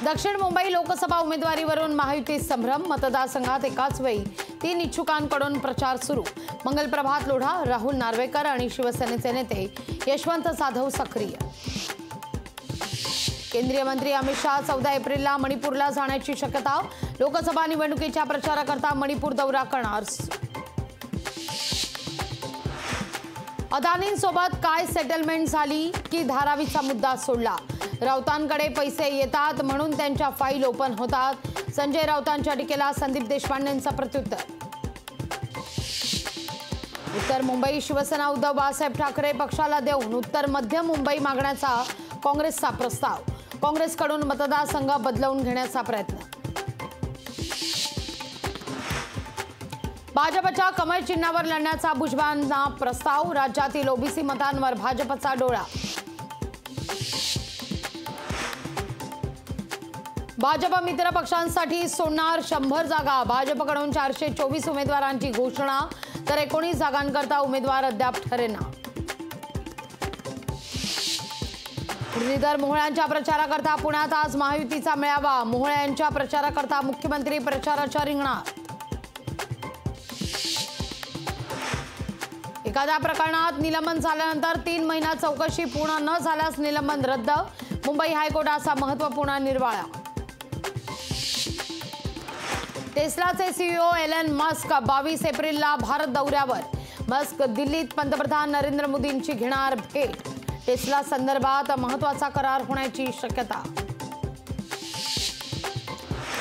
दक्षिण मुंबई लोकसभा उमेदवारीवरून महायुतीत संभ्रम। मतदारसंघात एकाच वेळी 3 इच्छुकांकडून प्रचार सुरू। मंगलप्रभात लोढा, राहुल नार्वेकर आणि शिवसेनेचे नेते यशवंत जाधव सक्रिय। केंद्रीय मंत्री अमित शाह 14 एप्रिलला मणिपूरला जाण्याची शक्यता। लोकसभा निवडणुकीच्या प्रचाराकरता मणिपूर दौरा करणार। अदानींसोबत काय सेटलमेंट झाली की धारावीचा मुद्दा सोडला। राऊतांकडे पैसे येतात म्हणून त्यांच्या फाईल ओपन होतात। संजय राऊतांच्या टीकेला संदीप देशपांडेंचं प्रत्युत्तर। उत्तर मुंबई शिवसेना उद्धव बाळासाहेब ठाकरे पक्षाला देऊन उत्तर मध्य मुंबई मागण्याचा काँग्रेसचा प्रस्ताव। काँग्रेसकडून मतदारसंघ बदलवून घेण्याचा प्रयत्न। भाजपच्या कमळ चिन्हावर लढण्याचा भुजबळांना प्रस्ताव। राज्यातील ओबीसी मतांवर भाजपचा डोळा। भाजप मित्र पक्षांसाठी सोडणार 100 जागा। भाजपकडून 424 उमेदवारांची घोषणा, तर 19 जागांकरता उमेदवार अद्याप ठरेना। मुरलीधर मोहोळ यांच्या प्रचाराकरता पुण्यात आज महायुतीचा मेळावा। मोहोळ यांच्या प्रचाराकरता मुख्यमंत्री प्रचाराच्या रिंगणात। एखाद्या प्रकरणात निलंबन झाल्यानंतर 3 महिन्यात चौकशी पूर्ण न झाल्यास निलंबन रद्द। मुंबई हायकोर्टाचा महत्त्वपूर्ण निर्वाळा। टेस्लाचे सीईओ एलन मस्क 22 एप्रिलला भारत दौऱ्यावर। मस्क दिल्लीत पंतप्रधान नरेंद्र मोदींची घेणार भेट। टेस्ला संदर्भात महत्त्वाचा करार होण्याची शक्यता।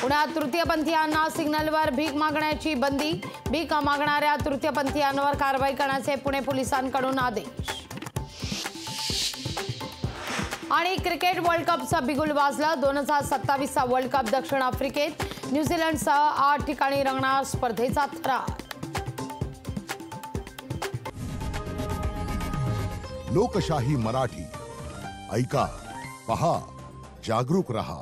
पुण्यात तृतीयपंथीयांना सिग्नलवर भीक मागण्याची बंदी। भीक मागणाऱ्या तृतीयपंथीयांवर कारवाई करण्याचे पुणे पोलिसांकडून आदेश। आणि क्रिकेट वर्ल्ड कपचा बिगुल वाजला। 2027चा वर्ल्ड कप दक्षिण आफ्रिकेत। न्यूझीलंडसह 8 ठिकाणी रंगणार स्पर्धेचा थरार। लोकशाही मराठी ऐका, पहा, जागरूक रहा।